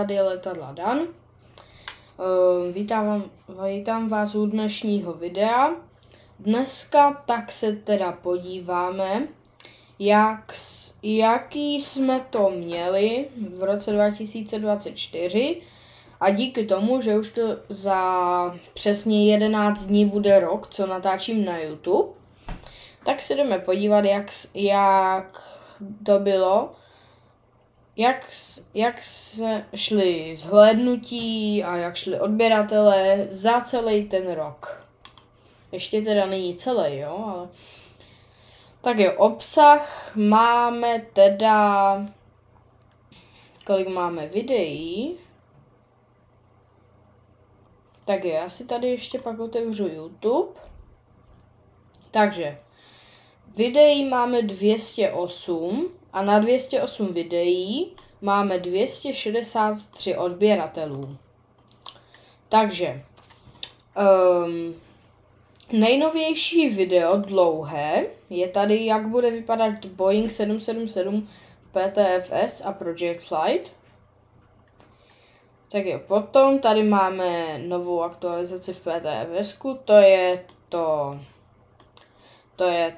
armády letadla Dan. Vítám vás u dnešního videa. Dneska tak se teda podíváme, jaký jsme to měli v roce 2024 a díky tomu, že už to za přesně 11 dní bude rok, co natáčím na YouTube, tak se jdeme podívat, jak to bylo, jak se šly zhlédnutí a jak šli odběratelé za celý ten rok. Ještě teda není celý, jo, ale... Tak jo, obsah máme teda... Kolik máme videí? Tak jo, já si tady ještě pak otevřu YouTube. Takže, videí máme 208 a na 208 videí máme 263 odběratelů. Takže, nejnovější video dlouhé je tady, jak bude vypadat Boeing 777 v PTFS a Project Flight. Tak jo, potom tady máme novou aktualizaci v PTFS-ku, to je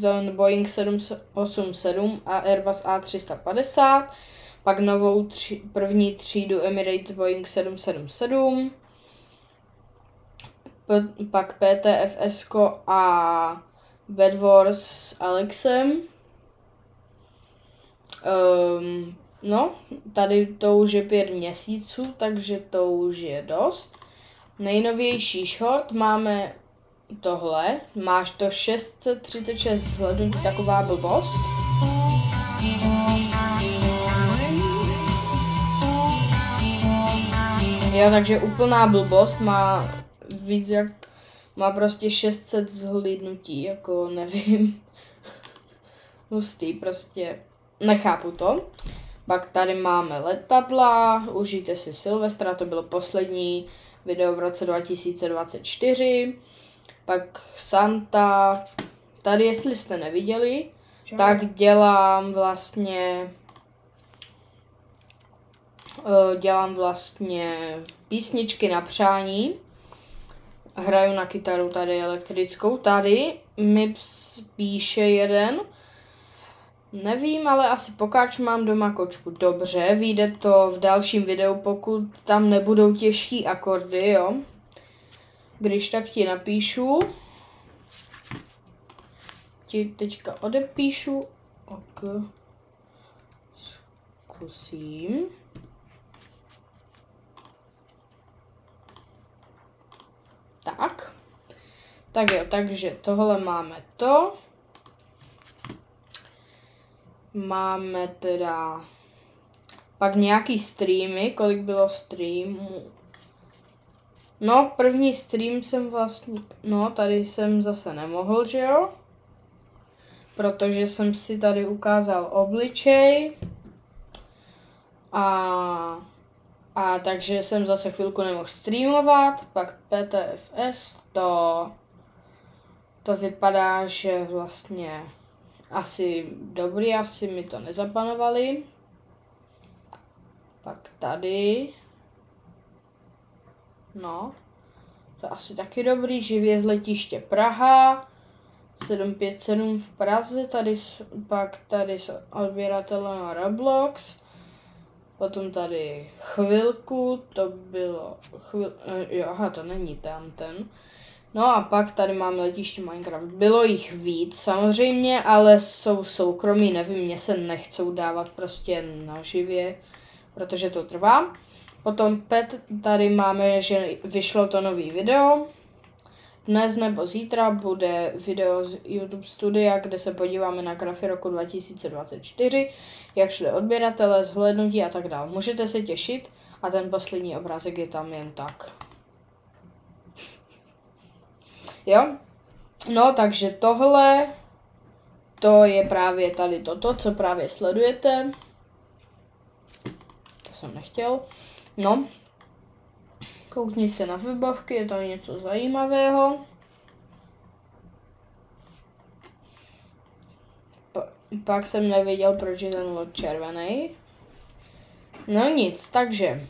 ten Boeing 787 a Airbus A350, pak novou první třídu Emirates Boeing 777, pak PTFS-ko a Bed Wars s Alexem. No, tady to už je 5 měsíců, takže to už je dost. Nejnovější short máme tohle, máš to 636 zhlédnutí, taková blbost. Jo, takže úplná blbost, má víc jak, má prostě 600 zhlédnutí, jako nevím. Hustý, prostě nechápu to. Pak tady máme letadla, užijte si Silvestra, to bylo poslední video v roce 2024. Pak Santa, tady jestli jste neviděli, tak dělám vlastně písničky na přání. Hraju na kytaru tady elektrickou, tady mi píše jeden. Nevím, ale asi pokáč mám doma kočku. Dobře, vyjde to v dalším videu, pokud tam nebudou těžký akordy, jo. Když tak ti napíšu. Ti teďka odepíšu. Ok. Zkusím. Tak. Tak jo, takže tohle máme to. Máme teda pak nějaký streamy, kolik bylo streamů. No, první stream jsem vlastně, no tady jsem zase nemohl, že jo? Protože jsem si tady ukázal obličej. A takže jsem zase chvilku nemohl streamovat, pak PTFS, to vypadá, že vlastně asi dobrý, asi mi to nezapanovali. Pak tady. No. To asi taky dobrý. Živě z letiště Praha. 757 v Praze. Pak tady jsou odběratele na Roblox. Potom tady chvilku. To bylo jo, aha, to není ten. No a pak tady máme letiště Minecraft. Bylo jich víc samozřejmě, ale jsou soukromí, nevím, mě se nechcou dávat prostě naživě, protože to trvá. Potom tady máme, že vyšlo to nový video. Dnes nebo zítra bude video z YouTube Studia, kde se podíváme na grafy roku 2024, jak šli odběratele, zhlédnutí a tak dále. Můžete se těšit a ten poslední obrázek je tam jen tak. Jo, no takže tohle, to je právě tady toto, co právě sledujete. To jsem nechtěl. No, koukni se na webovky, je tam něco zajímavého. Pak jsem nevěděl, proč je ten loď červený. No nic, takže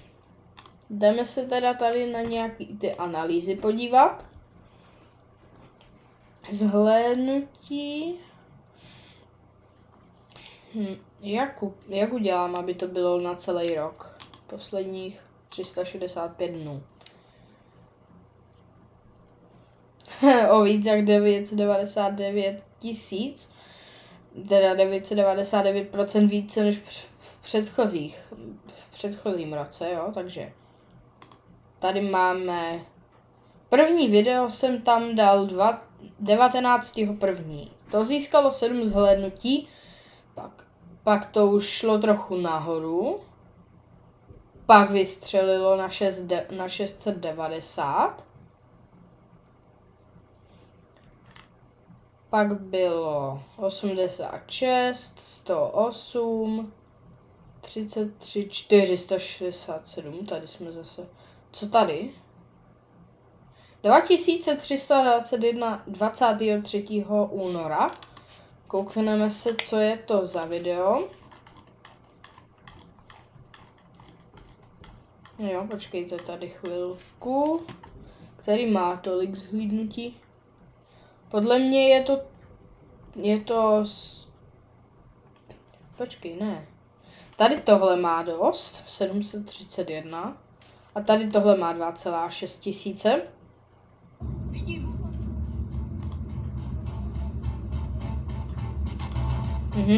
jdeme se teda tady na nějaký ty analýzy podívat. Zhlédnutí. Jak udělám, aby to bylo na celý rok? Posledních 365 dnů. O víc jak 999 000. Teda 999% více než v předchozím roce, jo, takže tady máme první video jsem tam dal 19.1. To získalo 7 zhlédnutí, pak to už šlo trochu nahoru, pak vystřelilo na 690, pak bylo 86, 108, 33, 467, tady jsme zase, co tady? 2321 23. února. Koukneme se, co je to za video. Jo, počkejte tady chvilku. Který má tolik zhlídnutí? Podle mě je to... Počkej, ne. Tady tohle má dost, 731. A tady tohle má 2,6 tisíce.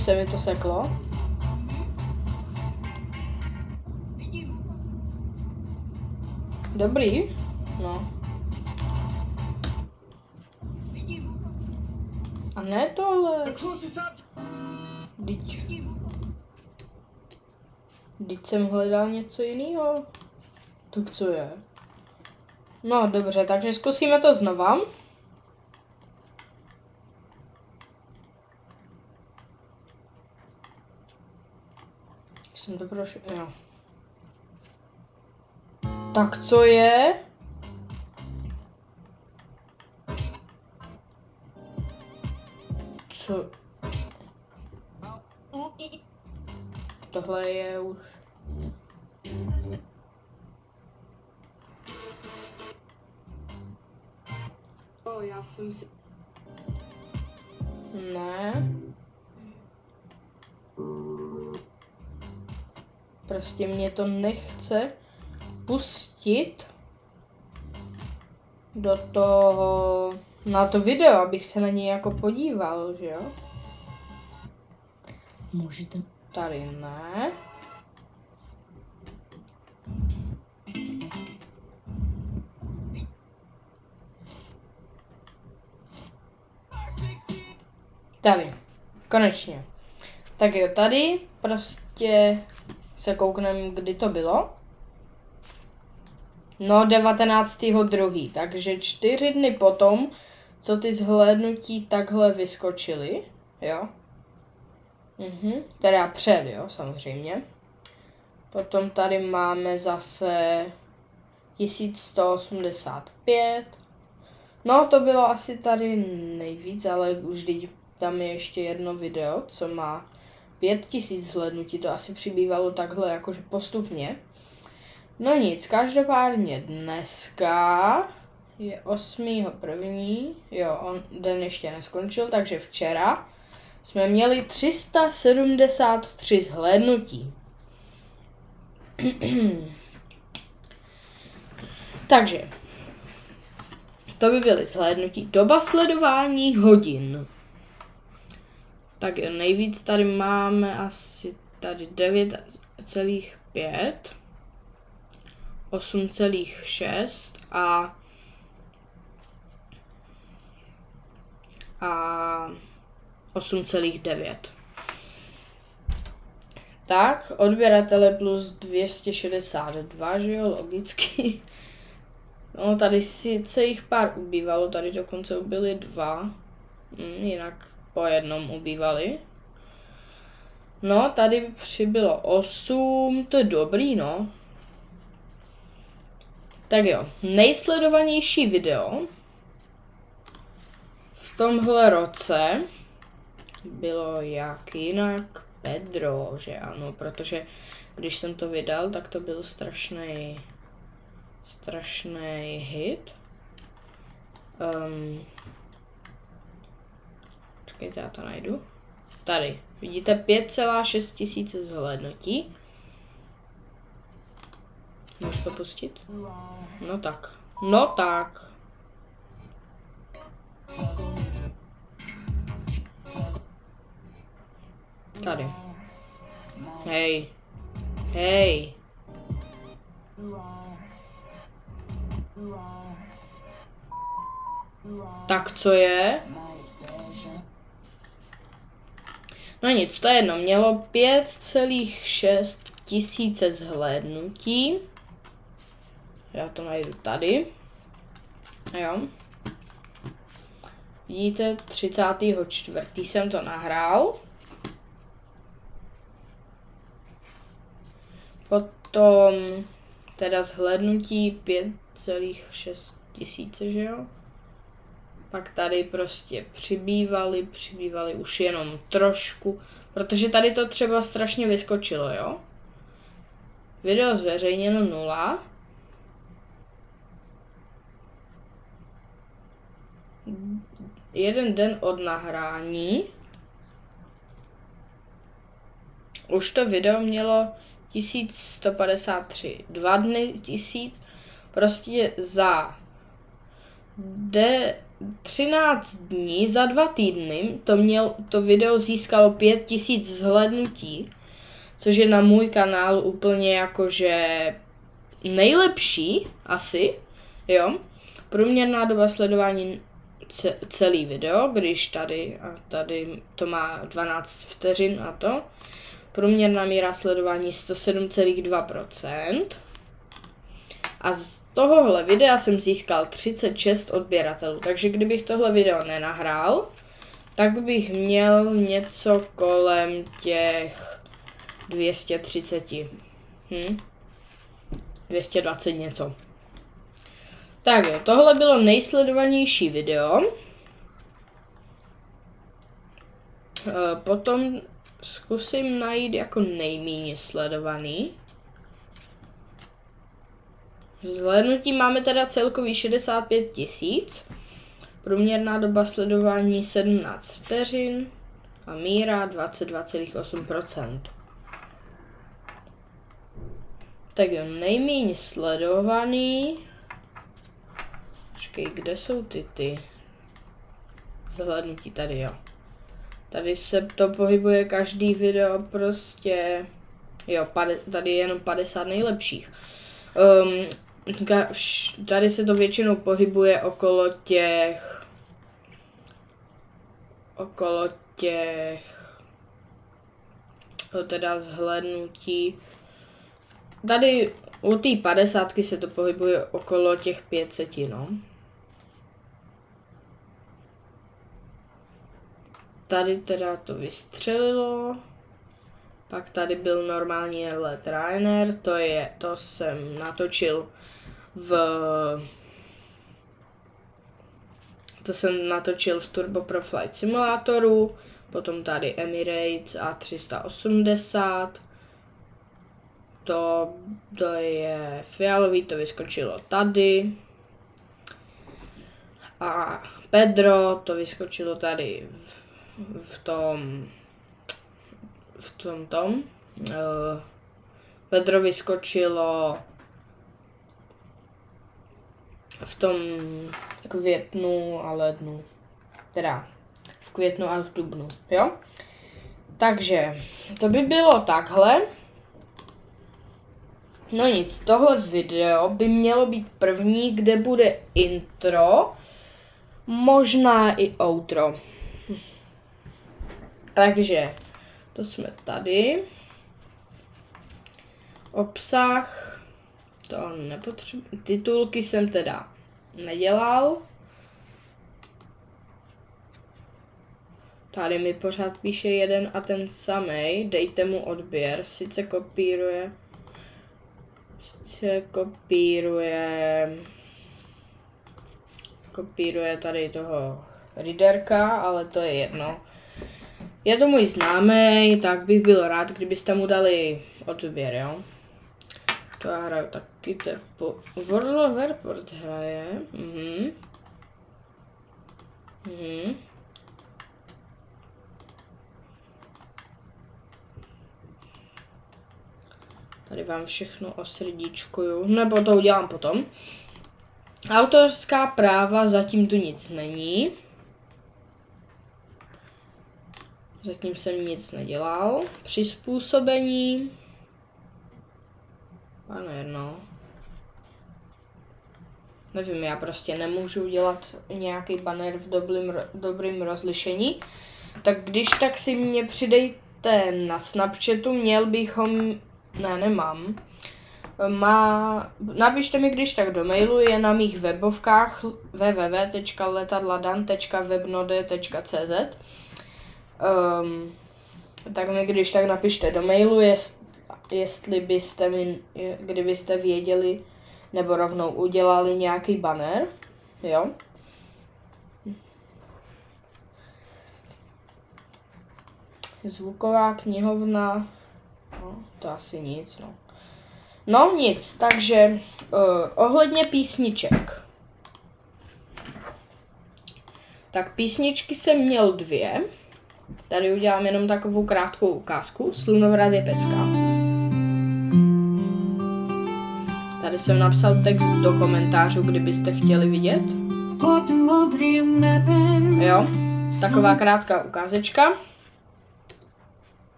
Se mi to seklo. Dobrý, no. A ne tohle. Vždyť jsem hledal něco jiného. Tak co je? No dobře, takže zkusíme to znova. Jsem to prošel, jo. Tak co je? Co? Tohle je už... Já jsem si... Ne. Prostě mě to nechce pustit do toho, na to video, abych se na něj jako podíval, že jo? Můžete... Tady ne. Tady. Konečně. Tak jo, tady prostě se koukneme, kdy to bylo. No, 19.2. Takže 4 dny potom, co ty zhlédnutí takhle vyskočily, jo. Teda před, jo, samozřejmě. Potom tady máme zase 1185. No, to bylo asi tady nejvíc, ale už teď tam je ještě jedno video, co má 5000 zhlédnutí, to asi přibývalo takhle jakože postupně. No nic, každopádně dneska je 8.1. Jo, den ještě neskončil, takže včera jsme měli 373 zhlédnutí. Takže to by byly zhlédnutí. Doba sledování hodin. Tak jo, nejvíc tady máme asi tady 9,5, 8,6 a 8,9. Tak, odběratele plus 262, že jo, logicky. No, tady sice jich pár ubývalo, tady dokonce ubyly 2, jinak po jednom ubývali. No, tady přibylo 8, to je dobrý, no. Tak jo, nejsledovanější video v tomhle roce bylo jak jinak Pedro, že ano, protože Když jsem to vydal, tak to byl strašný hit. Čekajte, já to najdu. Tady, vidíte 5,6 tisíce zhlédnutí. Můžu to pustit? No tak. No tak. Tady. Hej. Hej. Tak co je? No nic, to je jedno. Mělo 5,6 tisíce zhlédnutí. Já to najdu tady. Jo. Vidíte, 34. jsem to nahrál. Potom teda zhlédnutí 5,6 tisíce, že jo? Pak tady prostě přibývali už jenom trošku, protože tady to třeba strašně vyskočilo, jo? Video zveřejněno 0. Jeden den od nahrání. Už to video mělo 1153. 2 dny 1000. Prostě za 13 dní, za 2 týdny to video získalo 5000 zhlédnutí, což je na můj kanál úplně jakože nejlepší asi, jo. Průměrná doba sledování celý video, když tady to má 12 vteřin a to. Průměrná míra sledování 107,2%. A z tohohle videa jsem získal 36 odběratelů, takže kdybych tohle video nenahrál, tak bych měl něco kolem těch 230. 220 něco. Tak jo, tohle bylo nejsledovanější video. Potom zkusím najít jako nejméně sledovaný. Zhlédnutí máme teda celkový 65 tisíc. Průměrná doba sledování 17 vteřin a míra 22,8%. Tak jo, nejméně sledovaný. Počkej, kde jsou ty zhlédnutí? Tady, jo. Tady se to pohybuje každý video prostě. Jo, tady je jenom 50 nejlepších. Tady se to většinou pohybuje okolo těch teda zhlédnutí. Tady u té 50 se to pohybuje okolo těch 500, no. Tady teda to vystřelilo. Pak tady byl normální let Ryanair, to jsem natočil v Turbo Pro Flight Simulatoru, potom tady Emirates A380, to je fialový, to vyskočilo tady. A Pedro, to vyskočilo tady v tom. Pedro vyskočilo v tom květnu a lednu. Teda v květnu a v dubnu, jo? Takže to by bylo takhle. No nic, tohle video by mělo být první, kde bude intro, možná i outro. Takže to jsme tady. Obsah, to nepotřebuji. Titulky jsem teda nedělal. Tady mi pořád píše jeden a ten samej, dejte mu odběr, sice kopíruje tady toho readerka, ale to je jedno. Je to můj známý, tak bych byl rád, kdybyste mu dali odběr, jo. To já hraju taky, to je World of Warcraft hraje. Tady vám všechno osrdíčkuju, nebo to udělám potom. Autorská práva, zatím tu nic není. Zatím jsem nic nedělal. Přizpůsobení. Banner, no. Nevím, já prostě nemůžu udělat nějaký banner v dobrým rozlišení. Tak když tak si mě přidejte na Snapchatu, měl bych ho... Ne, nemám. Napište mi když tak do mailu, je na mých webovkách www.letadladan.webnode.cz. Tak mi když tak napište do mailu, jestli byste kdybyste věděli, nebo rovnou udělali nějaký banner, jo. Zvuková knihovna, no, to asi nic, no. No nic, takže ohledně písniček. Tak písničky jsem měl 2. Tady udělám jenom takovou krátkou ukázku. Slunovrad je pecka. Tady jsem napsal text do komentářů, kdybyste chtěli vidět. Jo, taková krátká ukázečka.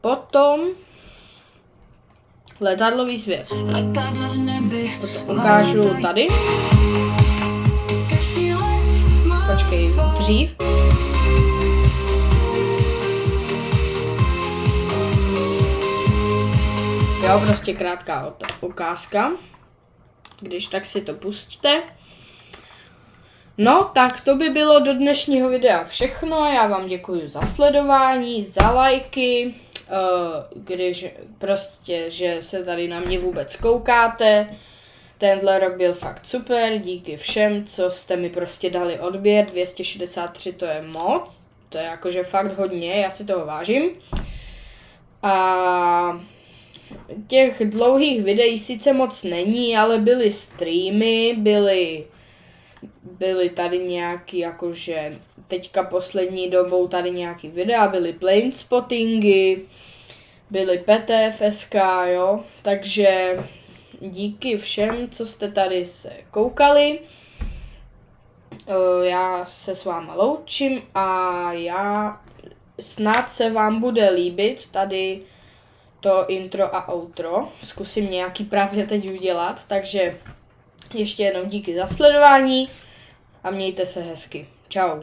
Potom letadlový svět. Potom ukážu tady. Počkej, dřív. Jo, prostě krátká ukázka. Když tak si to pustíte. No, tak to by bylo do dnešního videa všechno. Já vám děkuji za sledování, za lajky. Že se tady na mě vůbec koukáte. Tenhle rok byl fakt super, díky všem, co jste mi prostě dali odběr. 263 to je moc. To je jakože fakt hodně, já si toho vážím. A těch dlouhých videí sice moc není, ale byly streamy, byly tady nějaký, jakože teďka poslední dobou tady nějaký videa, byly plane spottingy, byly PTFSK, jo, takže díky všem, co jste tady se koukali, já se s váma loučím a já snad se vám bude líbit tady to intro a outro, zkusím nějaký právě teď udělat, takže ještě jednou díky za sledování a mějte se hezky. Čau.